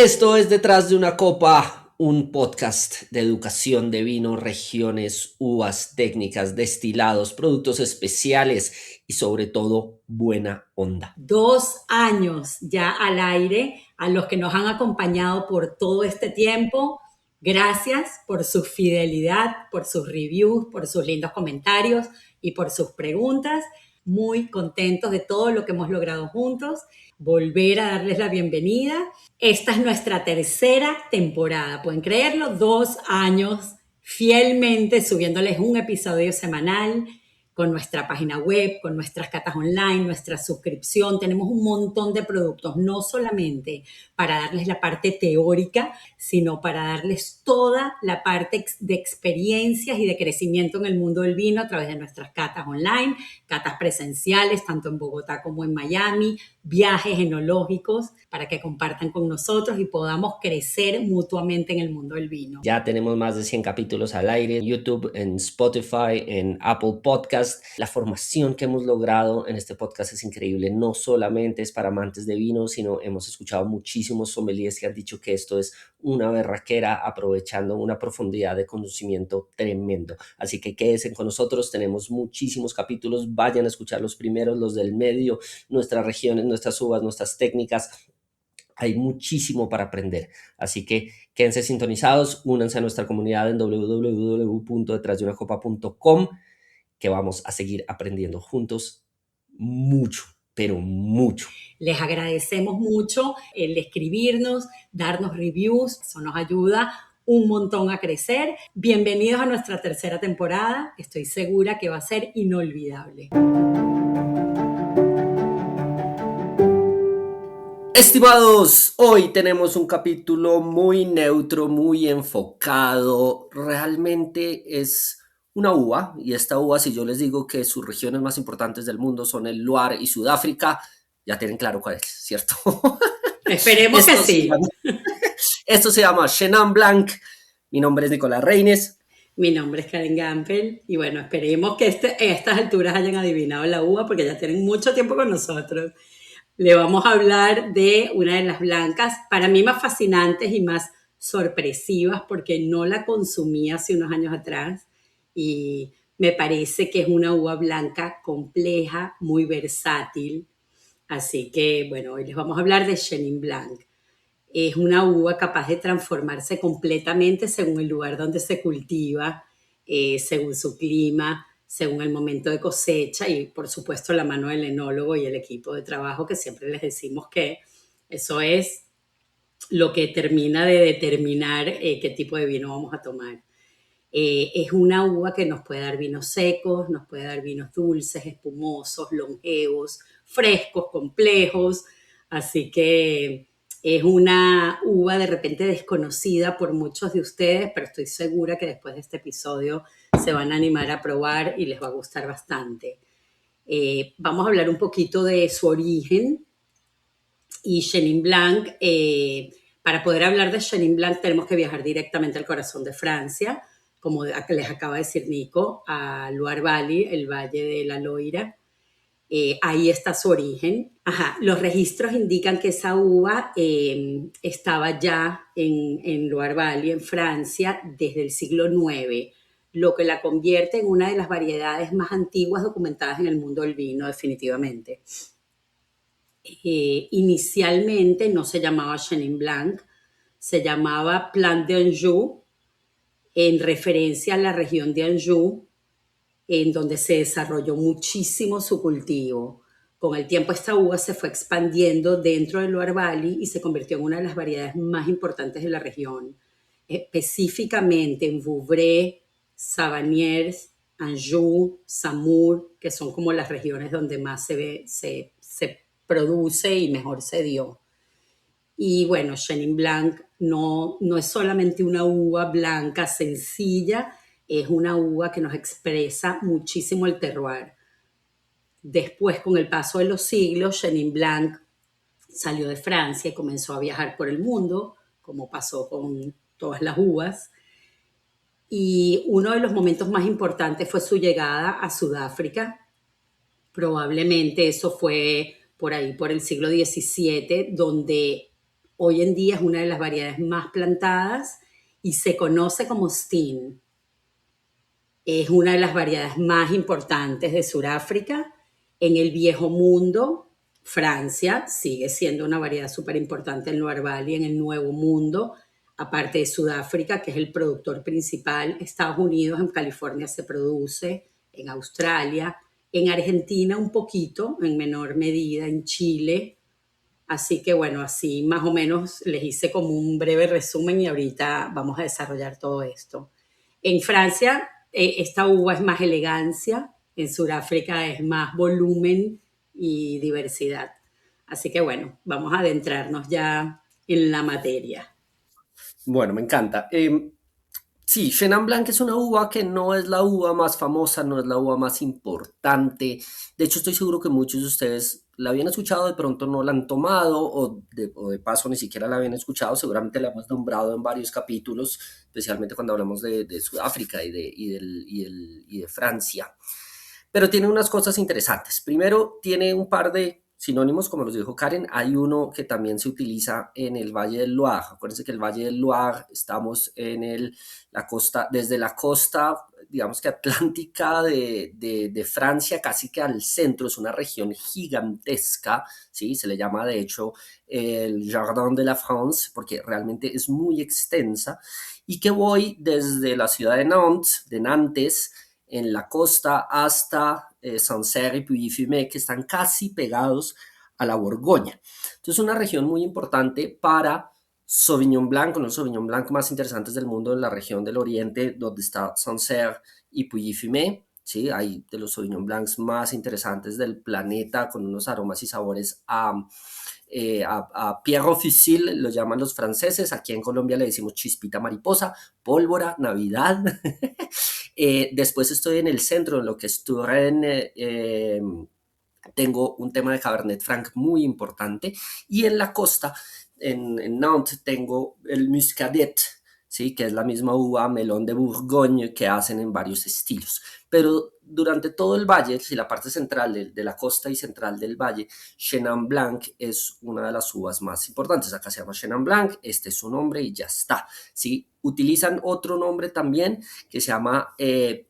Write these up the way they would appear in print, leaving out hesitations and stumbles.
Esto es Detrás de una Copa, un podcast de educación de vino, regiones, uvas, técnicas, destilados, productos especiales y sobre todo buena onda. 2 años ya al aire, a los que nos han acompañado por todo este tiempo. Gracias por su fidelidad, por sus reviews, por sus lindos comentarios y por sus preguntas. Muy contentos de todo lo que hemos logrado juntos. Volver a darles la bienvenida. Esta es nuestra tercera temporada. ¿Pueden creerlo? 2 años fielmente subiéndoles un episodio semanal con nuestra página web, con nuestras catas online, nuestra suscripción. Tenemos un montón de productos, no solamente para darles la parte teórica, sino para darles toda la parte de experiencias y de crecimiento en el mundo del vino a través de nuestras catas online, catas presenciales, tanto en Bogotá como en Miami, viajes enológicos para que compartan con nosotros y podamos crecer mutuamente en el mundo del vino. Ya tenemos más de 100 capítulos al aire en YouTube, en Spotify, en Apple Podcast. La formación que hemos logrado en este podcast es increíble. No solamente es para amantes de vino, sino hemos escuchado muchísimos sommeliers que han dicho que esto es una berraquera, aprovechando una profundidad de conocimiento tremendo. Así que quédense con nosotros, tenemos muchísimos capítulos. Vayan a escuchar los primeros, los del medio, nuestras regiones, nuestras uvas, nuestras técnicas. Hay muchísimo para aprender, así que quédense sintonizados, únanse a nuestra comunidad en www.detrasdeunacopa.com, que vamos a seguir aprendiendo juntos mucho, pero mucho. Les agradecemos mucho el escribirnos, darnos reviews, eso nos ayuda un montón a crecer. Bienvenidos a nuestra tercera temporada, estoy segura que va a ser inolvidable. Estimados, hoy tenemos un capítulo muy neutro, muy enfocado. Realmente es una uva, y esta uva, si yo les digo que sus regiones más importantes del mundo son el Loire y Sudáfrica, ya tienen claro cuál es, ¿cierto? Esperemos que sí. Esto se llama Chenin Blanc. Mi nombre es Nicolás Reines. Mi nombre es Karen Gampel y bueno, esperemos que a estas alturas hayan adivinado la uva porque ya tienen mucho tiempo con nosotros. Le vamos a hablar de una de las blancas, para mí más fascinantes y más sorpresivas porque no la consumí hace unos años atrás y me parece que es una uva blanca compleja, muy versátil. Así que bueno, hoy les vamos a hablar de Chenin Blanc. Es una uva capaz de transformarse completamente según el lugar donde se cultiva, según su clima, según el momento de cosecha y por supuesto la mano del enólogo y el equipo de trabajo, que siempre les decimos que eso es lo que termina de determinar qué tipo de vino vamos a tomar. Es una uva que nos puede dar vinos secos, nos puede dar vinos dulces, espumosos, longevos, frescos, complejos. Así que es una uva de repente desconocida por muchos de ustedes, pero estoy segura que después de este episodio se van a animar a probar y les va a gustar bastante. Vamos a hablar un poquito de su origen y Chenin Blanc. Para poder hablar de Chenin Blanc tenemos que viajar directamente al corazón de Francia, como les acaba de decir Nico, a Loire Valley, el Valle de la Loira. Ahí está su origen. Los registros indican que esa uva estaba ya en Loire Valley, en Francia, desde el siglo IX, lo que la convierte en una de las variedades más antiguas documentadas en el mundo del vino, definitivamente. Inicialmente no se llamaba Chenin Blanc, se llamaba Plant d'Anjou, en referencia a la región de Anjou, en donde se desarrolló muchísimo su cultivo. Con el tiempo esta uva se fue expandiendo dentro del Loire Valley y se convirtió en una de las variedades más importantes de la región, específicamente en Vouvray, Savagnières, Anjou, Saumur, que son como las regiones donde más se produce y mejor se dio. Y bueno, Chenin Blanc no es solamente una uva blanca sencilla, es una uva que nos expresa muchísimo el terroir. Después, con el paso de los siglos, Chenin Blanc salió de Francia y comenzó a viajar por el mundo, como pasó con todas las uvas. Y uno de los momentos más importantes fue su llegada a Sudáfrica. Probablemente eso fue por ahí, por el siglo XVII, donde Hoy en día es una de las variedades más plantadas y se conoce como Steen. Es una de las variedades más importantes de Sudáfrica. En el viejo mundo, Francia sigue siendo una variedad súper importante en Loire Valley. En el nuevo mundo, aparte de Sudáfrica, que es el productor principal, Estados Unidos, en California se produce, en Australia, en Argentina un poquito, en menor medida, en Chile. Así que bueno, así más o menos les hice como un breve resumen y ahorita vamos a desarrollar todo esto. En Francia, esta uva es más elegancia, en Sudáfrica es más volumen y diversidad. Así que bueno, vamos a adentrarnos ya en la materia. Bueno, me encanta. Sí, Chenin Blanc es una uva que no es la uva más famosa, no es la uva más importante. De hecho, estoy seguro que muchos de ustedes la habían escuchado, de pronto no la han tomado o de paso ni siquiera la habían escuchado. Seguramente la hemos nombrado en varios capítulos, especialmente cuando hablamos de Sudáfrica y de Francia. Pero tiene unas cosas interesantes. Primero, tiene un par de sinónimos, como los dijo Karen. Hay uno que también se utiliza en el Valle del Loire. Acuérdense que el Valle del Loire, estamos en la costa, desde la costa, digamos que atlántica de Francia, casi que al centro. Es una región gigantesca, ¿sí? Se le llama, de hecho, el Jardin de la France, porque realmente es muy extensa. Y que voy desde la ciudad de Nantes, en la costa hasta Sancerre y Puy-de-Fumé, que están casi pegados a la Borgoña. Entonces, es una región muy importante para Sauvignon Blanc, uno de los Sauvignon Blanc más interesantes del mundo en la región del Oriente, donde está Sancerre y Puy-de-Fumé. Sí, hay de los Sauvignon Blancs más interesantes del planeta, con unos aromas y sabores a Pierre Fusil, lo llaman los franceses. Aquí en Colombia le decimos chispita mariposa, pólvora, Navidad. Después estoy en el centro, en lo que es Touraine. Tengo un tema de Cabernet Franc muy importante. Y en la costa, en Nantes, tengo el Muscadet, ¿sí? Que es la misma uva melón de Bourgogne que hacen en varios estilos. Pero durante todo el valle, si la parte central de la costa y central del valle, Chenin Blanc es una de las uvas más importantes. Acá se llama Chenin Blanc, este es su nombre y ya está. ¿Sí? Utilizan otro nombre también que se llama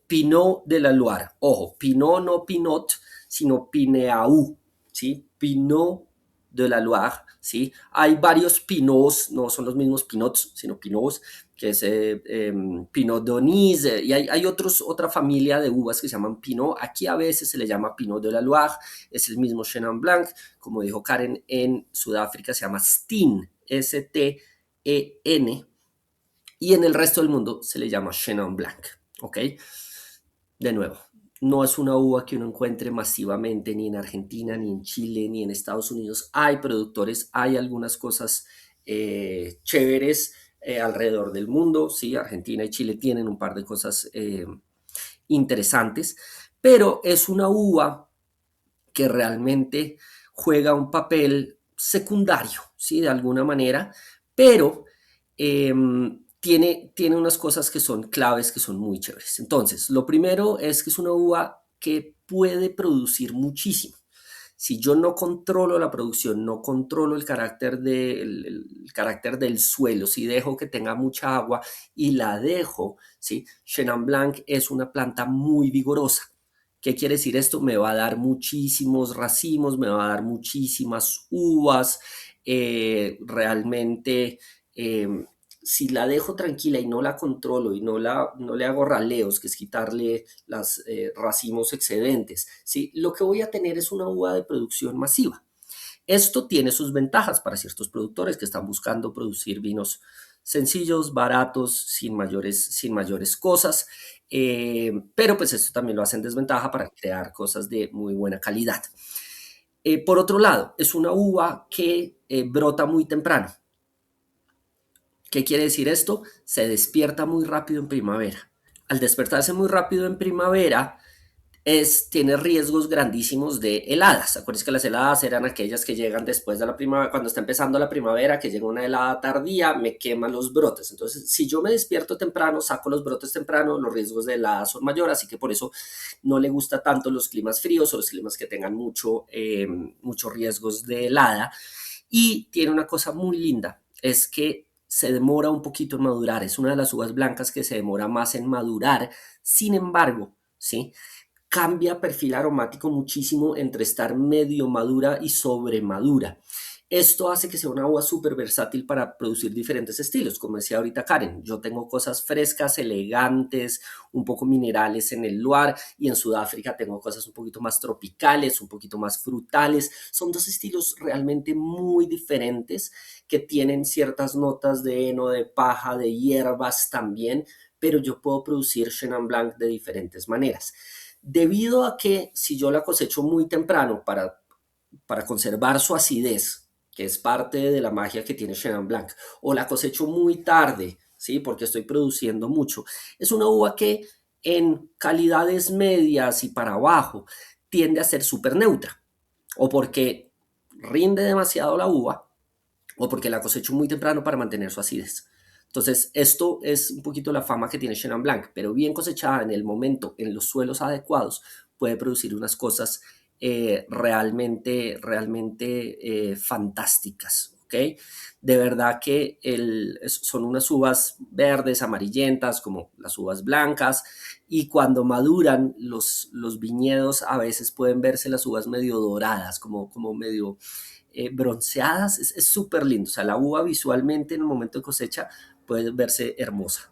Pinot de la Loire. Ojo, Pinot no Pinot, sino Pineau, ¿sí? Pinot de la Loire, ¿sí? Hay varios Pinots, no son los mismos Pinots, sino Pinots, que es Pinot Donis, y hay otra familia de uvas que se llaman Pinot. Aquí a veces se le llama Pinot de la Loire, es el mismo Chenin Blanc. Como dijo Karen, en Sudáfrica se llama Steen, Steen, y en el resto del mundo se le llama Chenin Blanc, ¿ok? De nuevo, no es una uva que uno encuentre masivamente ni en Argentina, ni en Chile, ni en Estados Unidos. Hay productores, hay algunas cosas chéveres alrededor del mundo. Sí, Argentina y Chile tienen un par de cosas interesantes, pero es una uva que realmente juega un papel secundario, ¿sí? De alguna manera, pero eh, tiene unas cosas que son claves, que son muy chéveres. Entonces, lo primero es que es una uva que puede producir muchísimo. Si yo no controlo la producción, no controlo el carácter del suelo, si dejo que tenga mucha agua y la dejo, ¿sí? Chenin Blanc es una planta muy vigorosa. ¿Qué quiere decir esto? Me va a dar muchísimos racimos, me va a dar muchísimas uvas. Realmente, si la dejo tranquila y no la controlo y no le hago raleos, que es quitarle las racimos excedentes, ¿sí? Lo que voy a tener es una uva de producción masiva. Esto tiene sus ventajas para ciertos productores que están buscando producir vinos sencillos, baratos, sin mayores cosas, pero pues esto también lo hace en desventaja para crear cosas de muy buena calidad. Por otro lado, es una uva que brota muy temprano. ¿Qué quiere decir esto? Se despierta muy rápido en primavera. Al despertarse muy rápido en primavera, tiene riesgos grandísimos de heladas. Acuérdense que las heladas eran aquellas que llegan después de la primavera, cuando está empezando la primavera, que llega una helada tardía, me queman los brotes. Entonces, si yo me despierto temprano, saco los brotes temprano, los riesgos de heladas son mayores, así que por eso no le gusta tanto los climas fríos o los climas que tengan muchos riesgos de helada. Y tiene una cosa muy linda, es que se demora un poquito en madurar, es una de las uvas blancas que se demora más en madurar. Sin embargo, ¿sí?, cambia perfil aromático muchísimo entre estar medio madura y sobremadura. Esto hace que sea una uva súper versátil para producir diferentes estilos. Como decía ahorita Karen, yo tengo cosas frescas, elegantes, un poco minerales en el Loire, y en Sudáfrica tengo cosas un poquito más tropicales, un poquito más frutales. Son dos estilos realmente muy diferentes que tienen ciertas notas de heno, de paja, de hierbas también, pero yo puedo producir Chenin Blanc de diferentes maneras. Debido a que si yo la cosecho muy temprano para conservar su acidez, que es parte de la magia que tiene Chenin Blanc, o la cosecho muy tarde, ¿sí?, porque estoy produciendo mucho, es una uva que en calidades medias y para abajo tiende a ser súper neutra, o porque rinde demasiado la uva, o porque la cosecho muy temprano para mantener su acidez. Entonces, esto es un poquito la fama que tiene Chenin Blanc, pero bien cosechada en el momento, en los suelos adecuados, puede producir unas cosas realmente fantásticas, ¿ok? De verdad que son unas uvas verdes, amarillentas, como las uvas blancas, y cuando maduran, los viñedos a veces pueden verse las uvas medio doradas, como medio bronceadas. Es súper lindo. O sea, la uva visualmente en el momento de cosecha puede verse hermosa.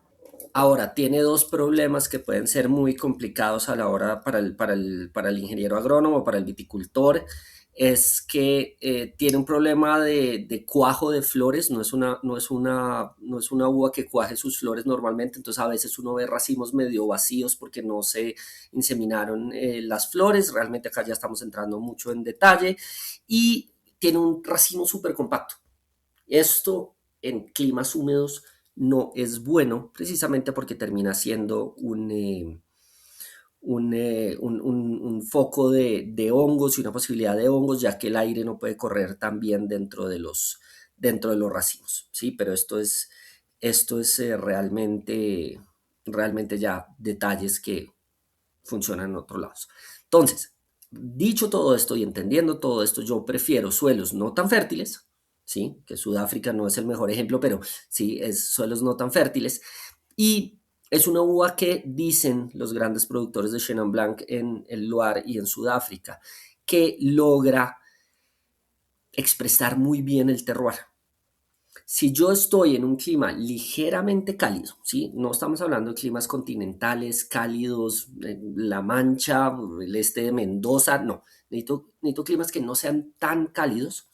Ahora, tiene dos problemas que pueden ser muy complicados a la hora para el ingeniero agrónomo, para el viticultor. Es que tiene un problema de cuajo de flores, no es una uva que cuaje sus flores normalmente, entonces a veces uno ve racimos medio vacíos porque no se inseminaron las flores. Realmente acá ya estamos entrando mucho en detalle, y tiene un racimo súper compacto. Esto en climas húmedos no es bueno, precisamente porque termina siendo un foco de hongos y una posibilidad de hongos, ya que el aire no puede correr tan bien dentro de los racimos, ¿sí? Pero esto es realmente ya detalles que funcionan en otros lados. Entonces, dicho todo esto y entendiendo todo esto, yo prefiero suelos no tan fértiles, ¿sí?, que Sudáfrica no es el mejor ejemplo, pero sí es suelos no tan fértiles, y es una uva que dicen los grandes productores de Chenin Blanc en el Loire y en Sudáfrica, que logra expresar muy bien el terroir. Si yo estoy en un clima ligeramente cálido, ¿sí? No estamos hablando de climas continentales, cálidos, La Mancha, el este de Mendoza, no. Necesito climas que no sean tan cálidos,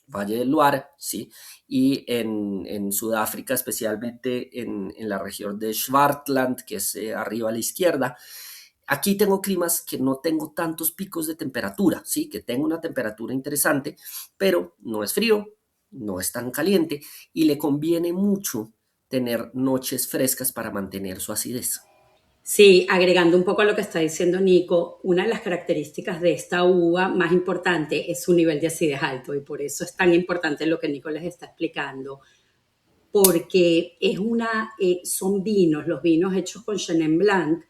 Valle del Loire, ¿sí? Y en Sudáfrica, especialmente en la región de Swartland, que es arriba a la izquierda. Aquí tengo climas que no tengo tantos picos de temperatura, ¿sí? Que tengo una temperatura interesante, pero no es frío, no es tan caliente, y le conviene mucho tener noches frescas para mantener su acidez. Sí, agregando un poco a lo que está diciendo Nico, una de las características de esta uva más importante es su nivel de acidez alto y por eso es tan importante lo que Nico les está explicando, porque son vinos, los vinos hechos con Chenin Blanc,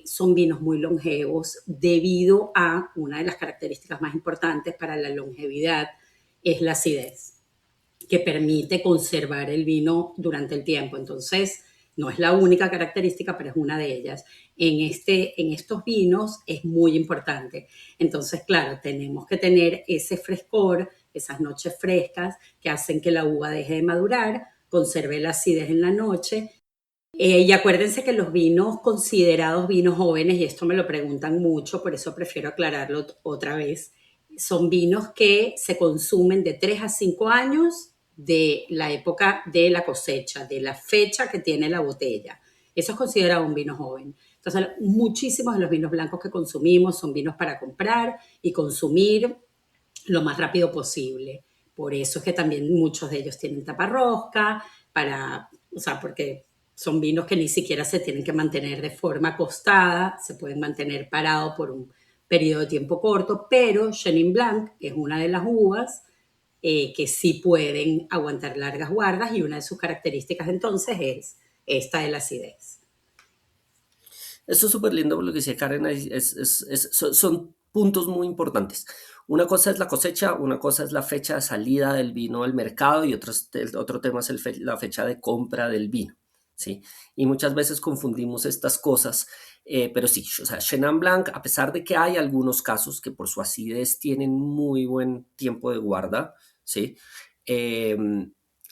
son vinos muy longevos debido a una de las características más importantes para la longevidad, es la acidez que permite conservar el vino durante el tiempo. Entonces, no es la única característica, pero es una de ellas. En estos vinos es muy importante. Entonces, claro, tenemos que tener ese frescor, esas noches frescas que hacen que la uva deje de madurar, conserve la acidez en la noche. Y acuérdense que los vinos considerados vinos jóvenes, y esto me lo preguntan mucho, por eso prefiero aclararlo otra vez, son vinos que se consumen de 3 a 5 años de la época de la cosecha, de la fecha que tiene la botella. Eso es considerado un vino joven. Entonces, muchísimos de los vinos blancos que consumimos son vinos para comprar y consumir lo más rápido posible. Por eso es que también muchos de ellos tienen taparrosca, porque son vinos que ni siquiera se tienen que mantener de forma acostada, se pueden mantener parados por un periodo de tiempo corto, pero Chenin Blanc es una de las uvas que sí pueden aguantar largas guardas y una de sus características entonces es esta de la acidez. Esto es súper lindo por lo que decía Karen, son puntos muy importantes. Una cosa es la cosecha, una cosa es la fecha de salida del vino al mercado y otro tema es la fecha de compra del vino, ¿sí? Y muchas veces confundimos estas cosas, pero sí, o sea, Chenin Blanc, a pesar de que hay algunos casos que por su acidez tienen muy buen tiempo de guarda, ¿sí? Eh,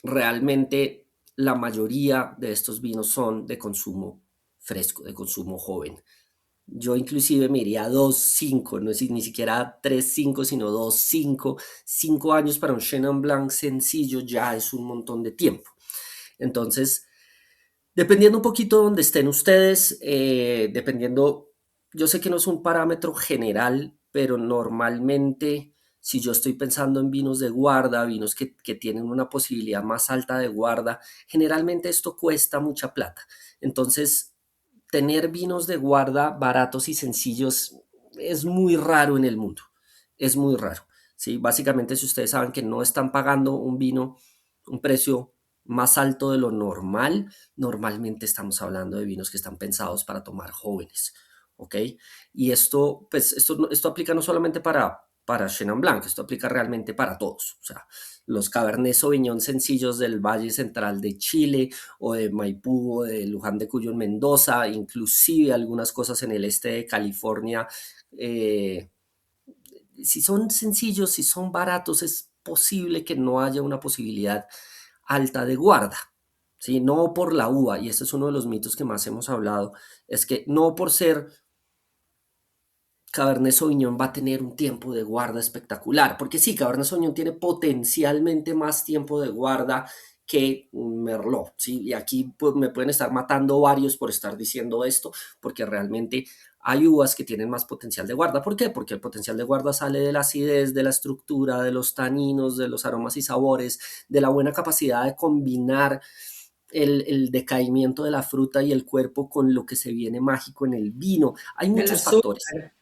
Realmente la mayoría de estos vinos son de consumo fresco, de consumo joven. Yo inclusive me iría a 2,5, no es ni siquiera 3,5, sino 2,5. 5 años para un Chenin Blanc sencillo ya es un montón de tiempo. Entonces, dependiendo un poquito de donde estén ustedes, dependiendo, yo sé que no es un parámetro general, pero normalmente si yo estoy pensando en vinos de guarda, vinos que tienen una posibilidad más alta de guarda, generalmente esto cuesta mucha plata. Entonces, tener vinos de guarda baratos y sencillos es muy raro en el mundo. Es muy raro. ¿Sí? Básicamente, si ustedes saben que no están pagando un vino, un precio más alto de lo normal, normalmente estamos hablando de vinos que están pensados para tomar jóvenes. ¿Ok? Y esto, pues, esto aplica no solamente para Chenin Blanc, esto aplica realmente para todos. O sea, los Cabernet Sauvignon sencillos del Valle Central de Chile, o de Maipú, o de Luján de Cuyo en Mendoza, inclusive algunas cosas en el este de California. eh, si son sencillos, si son baratos, es posible que no haya una posibilidad alta de guarda. ¿Sí? No por la uva, y este es uno de los mitos que más hemos hablado, es que no por ser Cabernet Sauvignon va a tener un tiempo de guarda espectacular, porque sí, Cabernet Sauvignon tiene potencialmente más tiempo de guarda que un Merlot, ¿sí? Y aquí pues, me pueden estar matando varios por estar diciendo esto, porque realmente hay uvas que tienen más potencial de guarda. ¿Por qué? Porque el potencial de guarda sale de la acidez, de la estructura, de los taninos, de los aromas y sabores, de la buena capacidad de combinar el decaimiento de la fruta y el cuerpo con lo que se viene mágico en el vino. Hay del muchos factores: azúcar.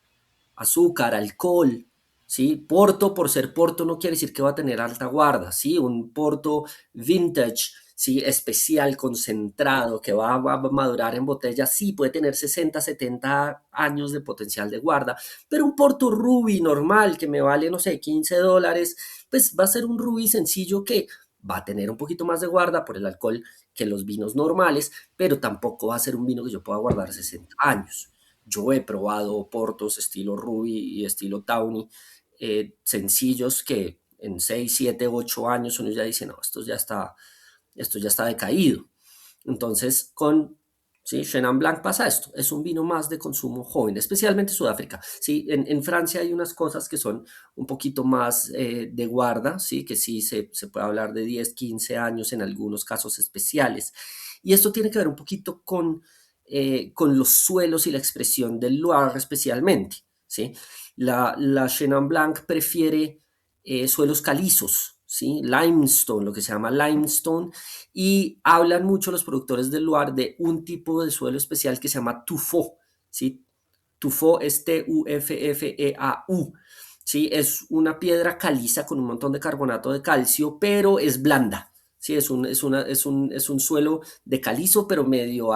azúcar, alcohol, ¿sí? Porto, por ser Porto, no quiere decir que va a tener alta guarda, ¿sí? Un Porto vintage, ¿sí? Especial, concentrado, que va a madurar en botella, sí, puede tener 60, 70 años de potencial de guarda, pero un Porto Ruby normal, que me vale, no sé, $15, pues va a ser un Ruby sencillo que va a tener un poquito más de guarda por el alcohol que los vinos normales, pero tampoco va a ser un vino que yo pueda guardar 60 años. Yo he probado portos estilo Ruby y estilo Tawny, sencillos que en 6, 7, 8 años uno ya dice, no, esto ya está decaído. Entonces, con ¿sí? Chenin Blanc pasa esto, es un vino más de consumo joven, especialmente Sudáfrica. ¿Sí? En Francia hay unas cosas que son un poquito más de guarda, ¿sí? Que sí se puede hablar de 10, 15 años en algunos casos especiales. Y esto tiene que ver un poquito con los suelos y la expresión del Loire especialmente. ¿Sí? La Chenin Blanc prefiere suelos calizos, ¿sí? Limestone, lo que se llama limestone, y hablan mucho los productores del Loire de un tipo de suelo especial que se llama tuffeau, ¿sí? Tuffeau es Tuffeau, ¿sí? Es una piedra caliza con un montón de carbonato de calcio, pero es blanda. Sí, es un suelo de calizo, pero medio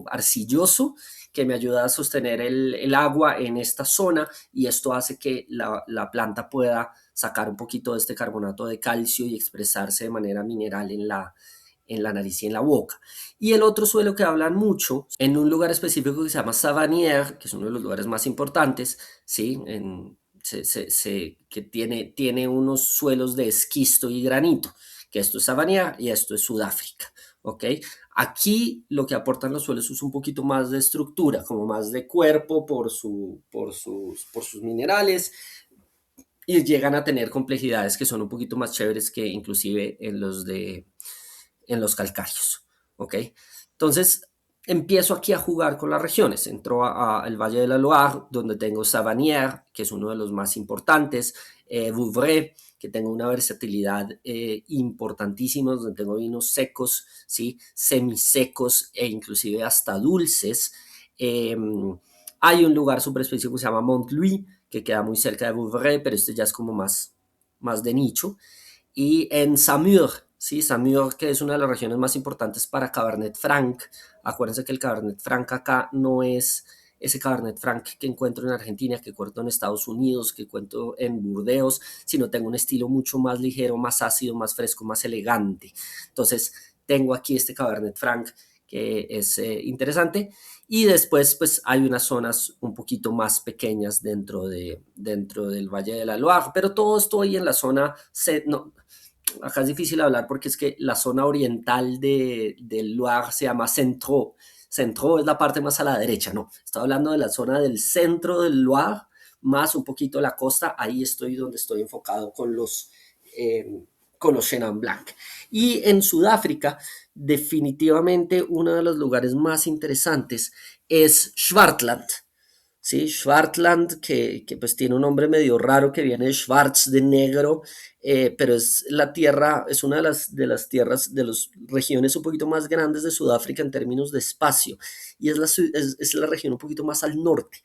arcilloso, que me ayuda a sostener el agua en esta zona, y esto hace que la planta pueda sacar un poquito de este carbonato de calcio y expresarse de manera mineral en la nariz y en la boca. Y el otro suelo que hablan mucho, en un lugar específico que se llama Savanier, que es uno de los lugares más importantes, ¿sí? Que tiene unos suelos de esquisto y granito, que esto es Savanier y esto es Sudáfrica. ¿Ok? Aquí lo que aportan los suelos es un poquito más de estructura, como más de cuerpo por sus minerales, y llegan a tener complejidades que son un poquito más chéveres que inclusive en los calcáreos. ¿Ok? Entonces, empiezo aquí a jugar con las regiones. Entro al Valle de la Loire, donde tengo Savanier, que es uno de los más importantes, Vouvray, que tengo una versatilidad importantísima, donde tengo vinos secos, ¿sí? Semisecos e inclusive hasta dulces. Eh, Hay un lugar súper específico que se llama Montlouis, que queda muy cerca de Vouvray, pero este ya es como más de nicho. Y en Samur, ¿sí? Samur, que es una de las regiones más importantes para Cabernet Franc. Acuérdense que el Cabernet Franc acá no es ese Cabernet Franc que encuentro en Argentina, que encuentro en Estados Unidos, que encuentro en Burdeos, sino tengo un estilo mucho más ligero, más ácido, más fresco, más elegante. Entonces, tengo aquí este Cabernet Franc que es interesante. Y después, pues hay unas zonas un poquito más pequeñas dentro del Valle de la Loire, pero todo estoy en la zona, no, acá es difícil hablar porque es que la zona oriental del Loire se llama Centro. Centro es la parte más a la derecha, no. Estoy hablando de la zona del centro del Loire, más un poquito la costa. Ahí estoy donde estoy enfocado con los Chenin Blanc. Y en Sudáfrica, definitivamente uno de los lugares más interesantes es Swartland. ¿Sí? Swartland, que pues tiene un nombre medio raro que viene de Schwarz, de negro, pero es la tierra, es una de las tierras, de las regiones un poquito más grandes de Sudáfrica en términos de espacio, y es la región un poquito más al norte.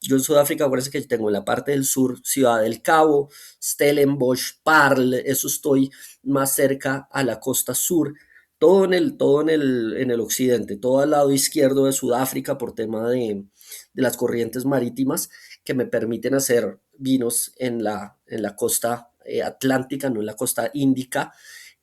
Yo en Sudáfrica, parece que tengo en la parte del sur Ciudad del Cabo, Stellenbosch, Paarl, eso estoy más cerca a la costa sur, todo en el occidente, todo al lado izquierdo de Sudáfrica por tema de las corrientes marítimas que me permiten hacer vinos en la costa atlántica, no en la costa índica,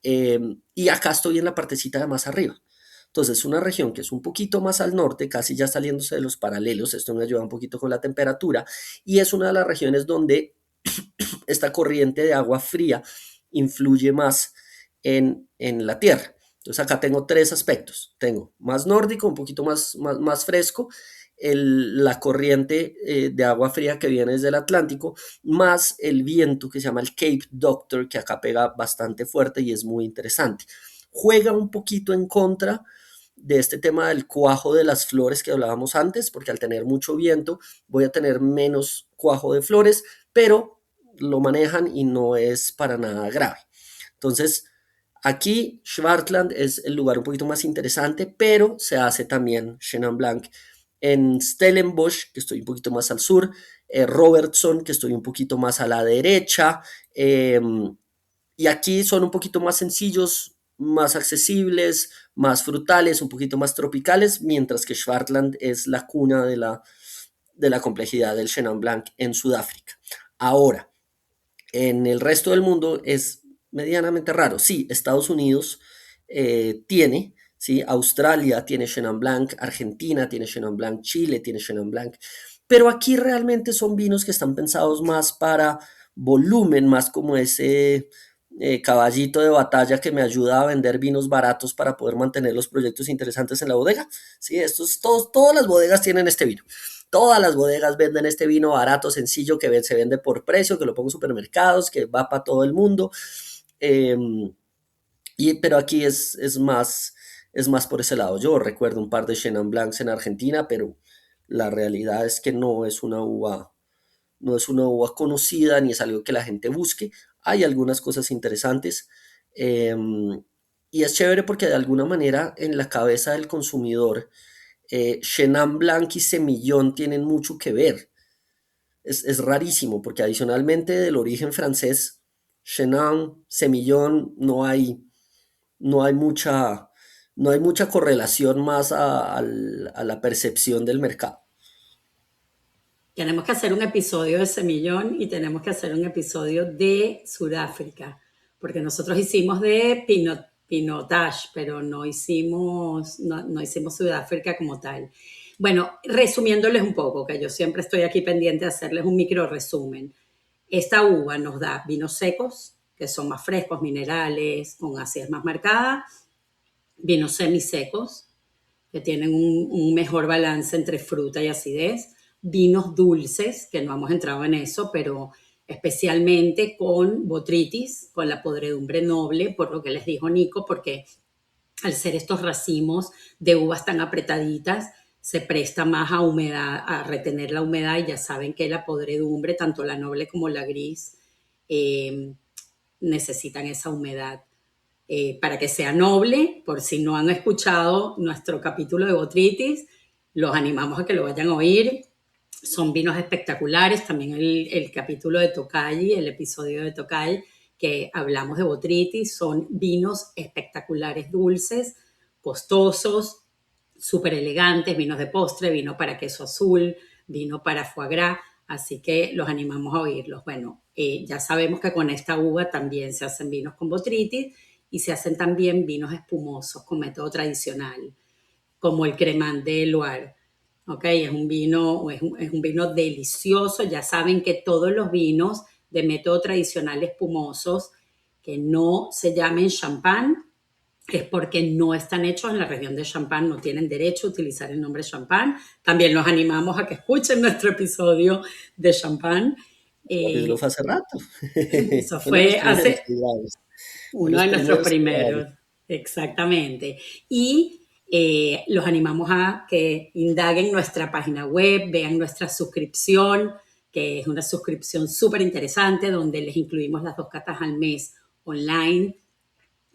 y acá estoy en la partecita de más arriba. Entonces, una región que es un poquito más al norte, casi ya saliéndose de los paralelos, esto me ayuda un poquito con la temperatura, y es una de las regiones donde esta corriente de agua fría influye más en la Tierra. Entonces, acá tengo tres aspectos. Tengo más nórdico, un poquito más fresco, la corriente de agua fría que viene desde el Atlántico, más el viento que se llama el Cape Doctor, que acá pega bastante fuerte y es muy interesante. Juega un poquito en contra de este tema del cuajo de las flores que hablábamos antes, porque al tener mucho viento voy a tener menos cuajo de flores, pero lo manejan y no es para nada grave. Entonces, aquí Schwartland es el lugar un poquito más interesante, pero se hace también Chenin Blanc en Stellenbosch, que estoy un poquito más al sur, Robertson, que estoy un poquito más a la derecha, y aquí son un poquito más sencillos, más accesibles, más frutales, un poquito más tropicales, mientras que Swartland es la cuna de la complejidad del Chenin Blanc en Sudáfrica. Ahora, en el resto del mundo es medianamente raro. Sí, Estados Unidos tiene, ¿sí? Australia tiene Chenin Blanc, Argentina tiene Chenin Blanc, Chile tiene Chenin Blanc, pero aquí realmente son vinos que están pensados más para volumen, más como ese caballito de batalla que me ayuda a vender vinos baratos para poder mantener los proyectos interesantes en la bodega. Sí, todas las bodegas tienen este vino. Todas las bodegas venden este vino barato, sencillo, que se vende por precio, que lo pongo en supermercados, que va para todo el mundo. Eh, pero aquí es más por ese lado. Yo recuerdo un par de Chenin Blancs en Argentina, pero la realidad es que no es una uva conocida ni es algo que la gente busque. Hay algunas cosas interesantes, eh, y es chévere porque de alguna manera en la cabeza del consumidor, Chenin Blanc y Semillón tienen mucho que ver. Es rarísimo porque adicionalmente del origen francés, Chenin, Semillón, no hay mucha correlación más a la percepción del mercado. Tenemos que hacer un episodio de Semillón y tenemos que hacer un episodio de Sudáfrica, porque nosotros hicimos de Pinotage, pero no hicimos Sudáfrica como tal. Bueno, resumiéndoles un poco, que yo siempre estoy aquí pendiente de hacerles un micro resumen. Esta uva nos da vinos secos, que son más frescos, minerales, con acidez más marcada, vinos semisecos, que tienen un mejor balance entre fruta y acidez, vinos dulces, que no hemos entrado en eso, pero especialmente con botrytis, con la podredumbre noble, por lo que les dijo Nico, porque al ser estos racimos de uvas tan apretaditas, se presta más a humedad, a retener la humedad, y ya saben que la podredumbre, tanto la noble como la gris, eh, necesitan esa humedad. Para que sea noble, por si no han escuchado nuestro capítulo de botrytis, los animamos a que lo vayan a oír. Son vinos espectaculares. También el capítulo de Tokaji, el episodio de Tokaji, que hablamos de botrytis, son vinos espectaculares, dulces, costosos, súper elegantes, vinos de postre, vino para queso azul, vino para foie gras, así que los animamos a oírlos. Bueno, ya sabemos que con esta uva también se hacen vinos con botrytis y se hacen también vinos espumosos con método tradicional, como el Cremant de Loire. ¿Ok? Es un vino delicioso. Ya saben que todos los vinos de método tradicional espumosos que no se llamen champán es porque no están hechos en la región de Champagne, no tienen derecho a utilizar el nombre Champagne. También los animamos a que escuchen nuestro episodio de Champagne. Capítulo Eh, fue hace rato. Eso Fue uno de los fue primeros hace que grabamos. Fue uno los de nuestros primeros que grabamos. primeros, exactamente. Y los animamos a que indaguen nuestra página web, vean nuestra suscripción, que es una suscripción súper interesante, donde les incluimos las 2 catas al mes online.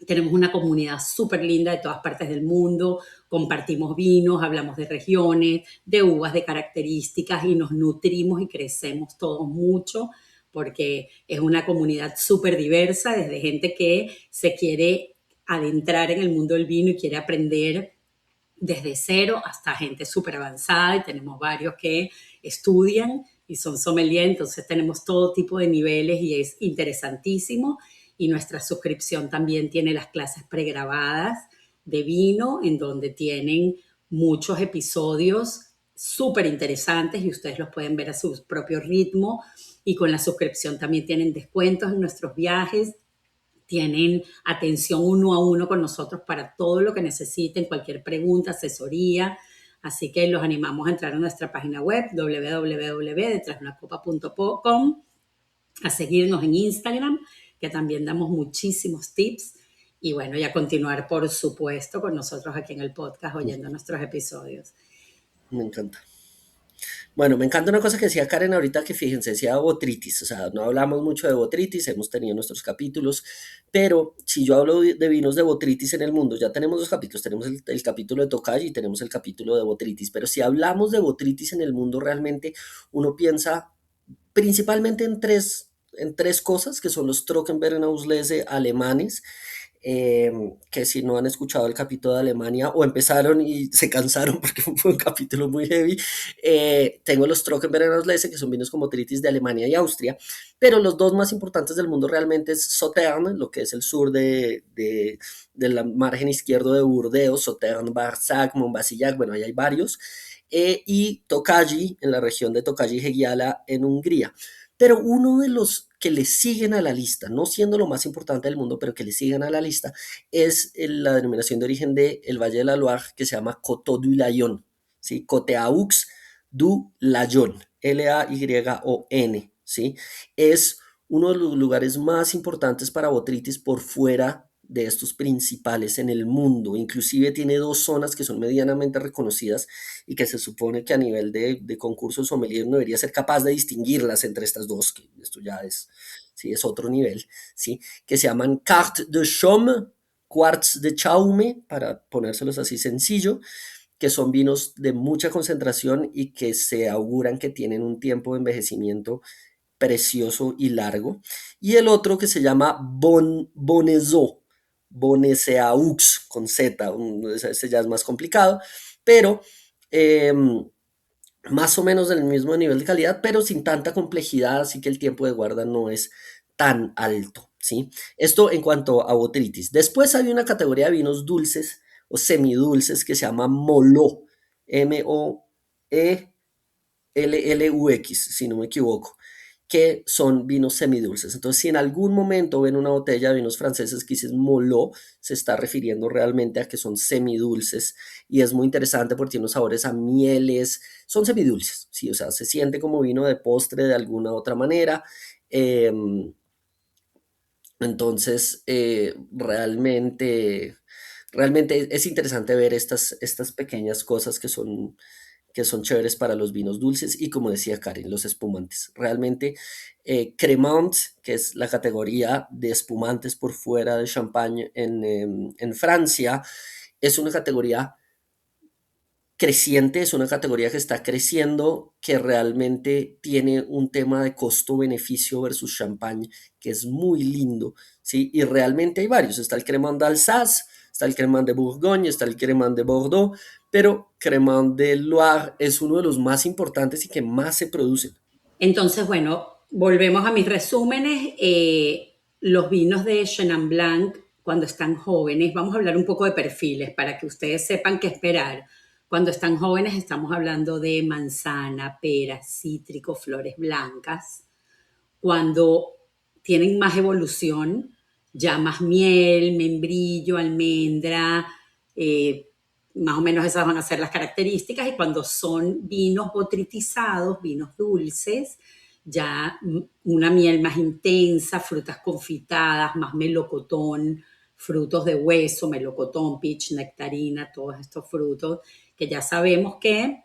Tenemos una comunidad súper linda de todas partes del mundo, compartimos vinos, hablamos de regiones, de uvas, de características y nos nutrimos y crecemos todos mucho porque es una comunidad súper diversa, desde gente que se quiere adentrar en el mundo del vino y quiere aprender desde cero hasta gente súper avanzada y tenemos varios que estudian y son sommelier, entonces tenemos todo tipo de niveles y es interesantísimo. Y nuestra suscripción también tiene las clases pregrabadas de vino, en donde tienen muchos episodios súper interesantes y ustedes los pueden ver a su propio ritmo. Y con la suscripción también tienen descuentos en nuestros viajes, tienen atención uno a uno con nosotros para todo lo que necesiten, cualquier pregunta, asesoría. Así que los animamos a entrar a nuestra página web www.detrasunacopa.com, a seguirnos en Instagram, que también damos muchísimos tips. Y bueno, y a continuar, por supuesto, con nosotros aquí en el podcast oyendo nuestros episodios. Me encanta. Bueno, me encanta una cosa que decía Karen ahorita, que fíjense, decía botritis, o sea, no hablamos mucho de botritis, hemos tenido nuestros capítulos, pero si yo hablo de vinos de botritis en el mundo, ya tenemos 2 capítulos, tenemos el capítulo de Tokaji y tenemos el capítulo de botritis, pero si hablamos de botritis en el mundo, realmente uno piensa principalmente en tres cosas, que son los Trockenbeeren-Auslese alemanes, que si no han escuchado el capítulo de Alemania o empezaron y se cansaron porque fue un capítulo muy heavy, tengo los Trockenbeeren-Auslese, que son vinos con botrytis de Alemania y Austria, pero los dos más importantes del mundo realmente es Sauternes, lo que es el sur de la margen izquierdo de Burdeos, Sauternes, Barsac, Montbazillac, bueno, ahí hay varios, y Tokaji, en la región de Tokaji-Hegiala, en Hungría. Pero uno de los que le siguen a la lista, no siendo lo más importante del mundo, pero que le siguen a la lista, es la denominación de origen del Valle de la Loire, que se llama Coteaux du Layon, ¿sí? Coteaux du Layon, Layon, ¿sí? Es uno de los lugares más importantes para botritis por fuera de estos principales en el mundo. Inclusive tiene 2 zonas que son medianamente reconocidas y que se supone que a nivel de concurso sommelier no debería ser capaz de distinguirlas entre estas dos, que esto ya es, sí, es otro nivel, ¿sí? Que se llaman Carte de Chaume, Quartz de Chaume, para ponérselos así sencillo, que son vinos de mucha concentración y que se auguran que tienen un tiempo de envejecimiento precioso y largo. Y el otro que se llama Bonnezeaux, Bonnezeaux con Z, ese ya es más complicado, pero eh, más o menos del mismo nivel de calidad, pero sin tanta complejidad, así que el tiempo de guarda no es tan alto, ¿sí? Esto en cuanto a botritis. Después hay una categoría de vinos dulces o semidulces que se llama Molot, Moellux, si no me equivoco, que son vinos semidulces. Entonces, si en algún momento ven una botella de vinos franceses que dice Molot, se está refiriendo realmente a que son semidulces y es muy interesante porque tiene unos sabores a mieles, son semidulces, sí, o sea, se siente como vino de postre de alguna otra manera. Eh, entonces, realmente es interesante ver estas pequeñas cosas que son chéveres para los vinos dulces y como decía Karen, los espumantes. Realmente Cremant, que es la categoría de espumantes por fuera de Champagne en Francia, es una categoría creciente, es una categoría que está creciendo, que realmente tiene un tema de costo-beneficio versus Champagne, que es muy lindo, ¿sí? Y realmente hay varios, está el Cremant d'Alsace, está el Cremant de Bourgogne, está el Cremant de Bordeaux, pero Cremant de Loire es uno de los más importantes y que más se producen. Entonces, bueno, volvemos a mis resúmenes. Los vinos de Chenin Blanc, cuando están jóvenes, vamos a hablar un poco de perfiles para que ustedes sepan qué esperar. Cuando están jóvenes estamos hablando de manzana, pera, cítrico, flores blancas. Cuando tienen más evolución, ya más miel, membrillo, almendra, eh, más o menos esas van a ser las características. Y cuando son vinos botritizados, vinos dulces, ya una miel más intensa, frutas confitadas, más melocotón, frutos de hueso, melocotón, peach, nectarina, todos estos frutos que ya sabemos que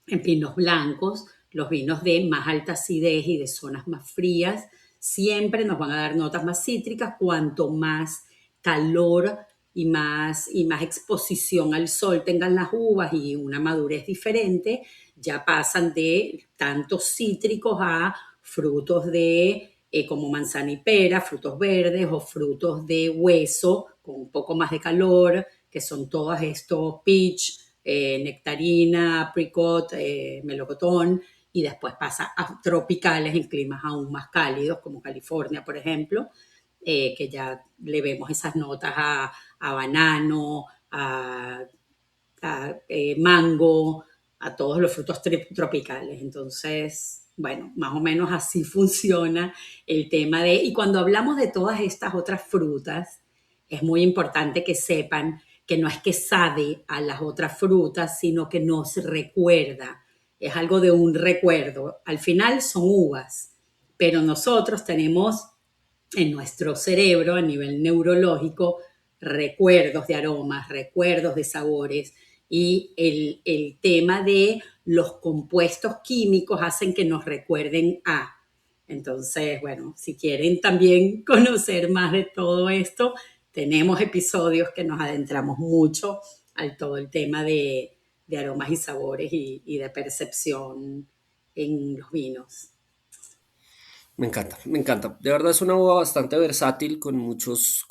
en vinos blancos, los vinos de más alta acidez y de zonas más frías, siempre nos van a dar notas más cítricas cuanto más calor y más exposición al sol tengan las uvas y una madurez diferente, ya pasan de tantos cítricos a frutos de como manzana y pera, frutos verdes o frutos de hueso con un poco más de calor, que son todos estos peach, nectarina, apricot, melocotón, y después pasa a tropicales en climas aún más cálidos, como California, por ejemplo, que ya le vemos esas notas a banano, a mango, a todos los frutos tropicales. Entonces, bueno, más o menos así funciona el tema de... Y cuando hablamos de todas estas otras frutas, es muy importante que sepan que no es que sabe a las otras frutas, sino que nos recuerda. Es algo de un recuerdo. Al final son uvas, pero nosotros tenemos en nuestro cerebro a nivel neurológico recuerdos de aromas, recuerdos de sabores y el tema de los compuestos químicos hacen que nos recuerden a. Entonces, bueno, si quieren también conocer más de todo esto, tenemos episodios que nos adentramos mucho al todo el tema de aromas y sabores y de percepción en los vinos. Me encanta, me encanta. De verdad es una uva bastante versátil con muchos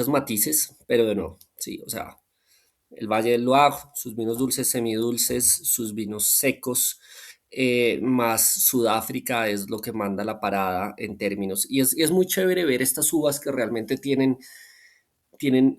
matices, pero de nuevo, sí, o sea, el Valle del Loire, sus vinos dulces, semidulces, sus vinos secos, más Sudáfrica es lo que manda la parada en términos. Y es muy chévere ver estas uvas que realmente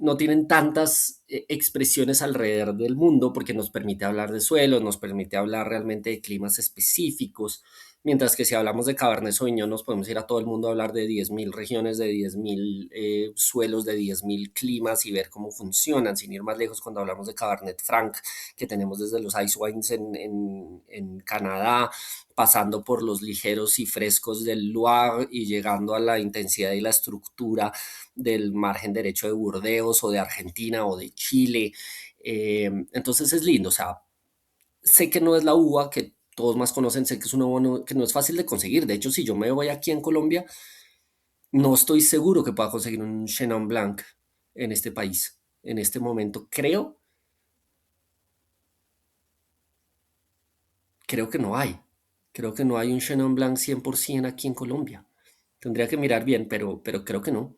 no tienen tantas expresiones alrededor del mundo porque nos permite hablar de suelos, nos permite hablar realmente de climas específicos, mientras que si hablamos de Cabernet Sauvignon nos podemos ir a todo el mundo a hablar de 10.000 regiones, de 10.000 suelos, de 10.000 climas y ver cómo funcionan, sin ir más lejos cuando hablamos de Cabernet Franc, que tenemos desde los ice wines en Canadá, pasando por los ligeros y frescos del Loire y llegando a la intensidad y la estructura del margen derecho de Burdeos o de Argentina o de Chile. Entonces es lindo, o sea, sé que no es la uva que todos más conocen, sé que es una uva que no es fácil de conseguir. De hecho, si yo me voy aquí en Colombia, no estoy seguro que pueda conseguir un Chenin Blanc en este país. En este momento creo que no hay. Creo que no hay un Chenin Blanc 100% aquí en Colombia. Tendría que mirar bien, pero creo que no.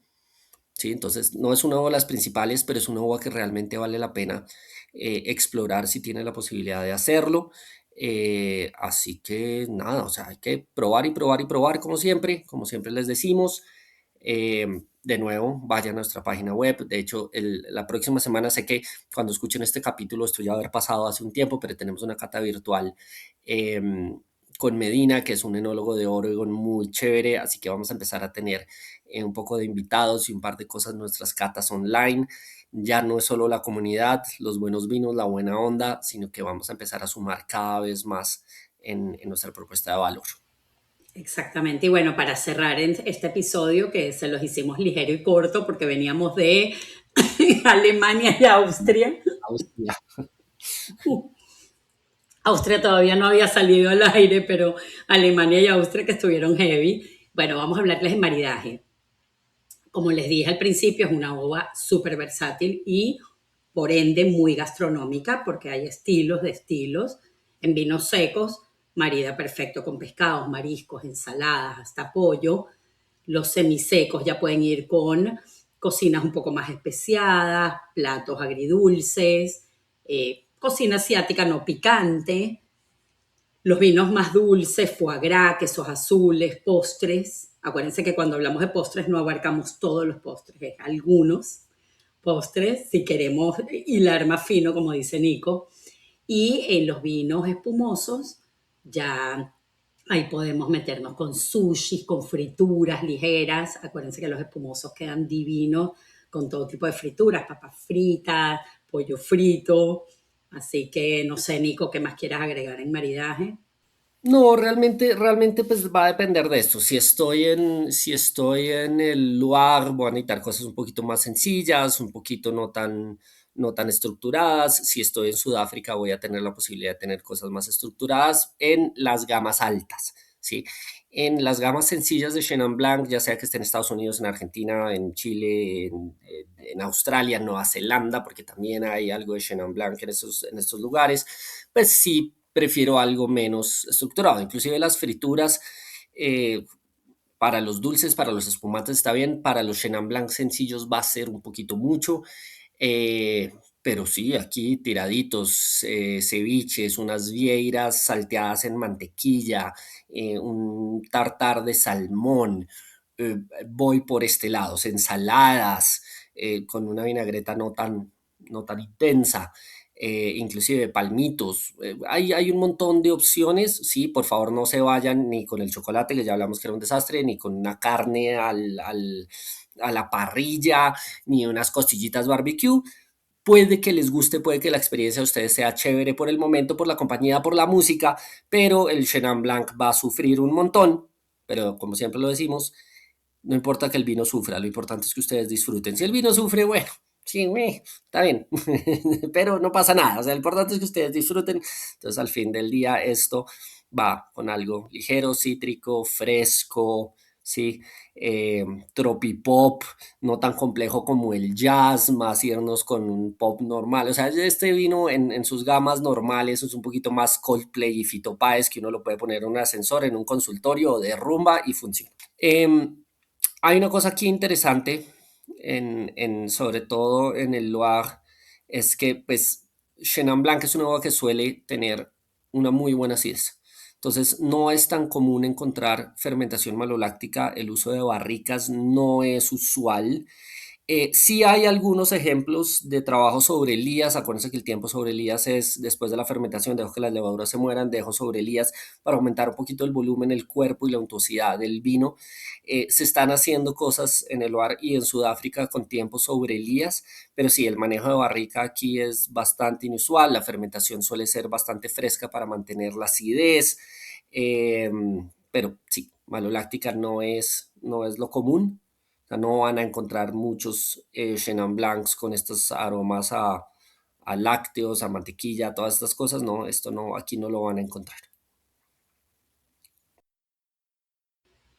Sí, entonces no es una uva de las principales, pero es una uva que realmente vale la pena explorar si tiene la posibilidad de hacerlo. Así que nada, o sea, hay que probar y probar y probar como siempre les decimos. De nuevo, vayan a nuestra página web. De hecho, la próxima semana sé que cuando escuchen este capítulo esto ya va a haber pasado hace un tiempo, pero tenemos una cata virtual con Medina, que es un enólogo de Oregon muy chévere, así que vamos a empezar a tener un poco de invitados y un par de cosas en nuestras catas online. Ya no es solo la comunidad, los buenos vinos, la buena onda, sino que vamos a empezar a sumar cada vez más en nuestra propuesta de valor. Exactamente. Y bueno, para cerrar este episodio, que se los hicimos ligero y corto porque veníamos de Alemania y Austria. Austria. Austria todavía no había salido al aire, pero Alemania y Austria que estuvieron heavy. Bueno, vamos a hablarles de maridaje. Como les dije al principio, es una uva súper versátil y por ende muy gastronómica porque hay estilos de estilos. En vinos secos, marida perfecto con pescados, mariscos, ensaladas, hasta pollo. Los semisecos ya pueden ir cocinas un poco más especiadas, platos agridulces, cocina asiática no picante, los vinos más dulces, foie gras, quesos azules, postres. Acuérdense que cuando hablamos de postres no abarcamos todos los postres, es algunos postres, si queremos hilar más fino, como dice Nico. Y en los vinos espumosos, ya ahí podemos meternos con sushis, con frituras ligeras. Acuérdense que los espumosos quedan divinos con todo tipo de frituras, papas fritas, pollo frito. Así que no sé, Nico, ¿qué más quieras agregar en maridaje? No, realmente pues va a depender de esto. Si estoy en el lugar, voy a necesitar cosas un poquito más sencillas, un poquito no tan estructuradas. Si estoy en Sudáfrica, voy a tener la posibilidad de tener cosas más estructuradas en las gamas altas, ¿sí? En las gamas sencillas de Chenin Blanc, ya sea que esté en Estados Unidos, en Argentina, en Chile, en Australia, Nueva Zelanda, porque también hay algo de Chenin Blanc en estos lugares, pues sí prefiero algo menos estructurado. Inclusive las frituras, eh, para los dulces, para los espumantes está bien, para los Chenin Blanc sencillos va a ser un poquito mucho. eh, pero sí, aquí tiraditos, ceviches, unas vieiras salteadas en mantequilla, un tartar de salmón, eh, voy por este lado, ensaladas, con una vinagreta no tan intensa, inclusive palmitos. Hay un montón de opciones, sí, por favor no se vayan ni con el chocolate, que ya hablamos que era un desastre, ni con una carne a la parrilla, ni unas costillitas barbecue. Puede que les guste, puede que la experiencia de ustedes sea chévere por el momento, por la compañía, por la música, pero el Chenin Blanc va a sufrir un montón. Pero como siempre lo decimos, no importa que el vino sufra, lo importante es que ustedes disfruten. Si el vino sufre, bueno, sí, está bien, pero no pasa nada. O sea, lo importante es que ustedes disfruten. Entonces, al fin del día, esto va con algo ligero, cítrico, fresco, ¿sí? Eh, Tropipop, no tan complejo como el jazz, más irnos con un pop normal. O sea, este vino en sus gamas normales es un poquito más Coldplay y Fito Páez, que uno lo puede poner en un ascensor, en un consultorio o de rumba y funciona. Hay una cosa aquí interesante, sobre todo en el Loire, es que pues Chenin Blanc es una uva que suele tener una muy buena acidez. Entonces no es tan común encontrar fermentación maloláctica, el uso de barricas no es usual. Sí hay algunos ejemplos de trabajo sobre Elías. Acuérdense que el tiempo sobre Elías es después de la fermentación, dejo que las levaduras se mueran, dejo sobre Elías para aumentar un poquito el volumen, el cuerpo y la untuosidad del vino. Se están haciendo cosas en el lugar y en Sudáfrica con tiempo sobre Elías, pero sí, el manejo de barrica aquí es bastante inusual. La fermentación suele ser bastante fresca para mantener la acidez, eh, pero sí, maloláctica no es lo común. O sea, no van a encontrar muchos Chenin Blancs con estos aromas a lácteos, a mantequilla, todas estas cosas. No, esto no, aquí no lo van a encontrar.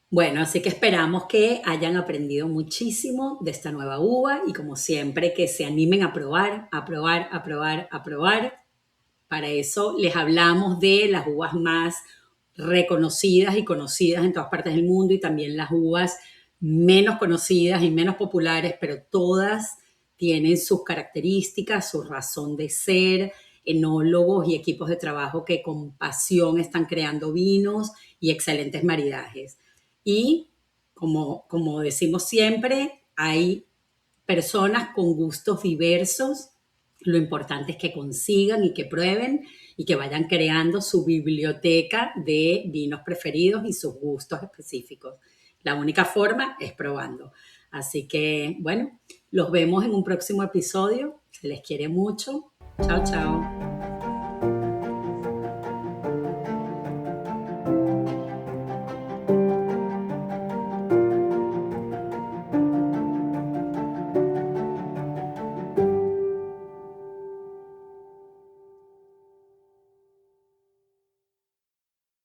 Bueno, así que esperamos que hayan aprendido muchísimo de esta nueva uva y como siempre que se animen a probar, a probar, a probar, a probar. Para eso les hablamos de las uvas más reconocidas y conocidas en todas partes del mundo y también las uvas menos conocidas y menos populares, pero todas tienen sus características, su razón de ser, enólogos y equipos de trabajo que con pasión están creando vinos y excelentes maridajes. Y como decimos siempre, hay personas con gustos diversos. Lo importante es que consigan y que prueben y que vayan creando su biblioteca de vinos preferidos y sus gustos específicos. La única forma es probando. Así que, bueno, los vemos en un próximo episodio. Se les quiere mucho. Chao, chao.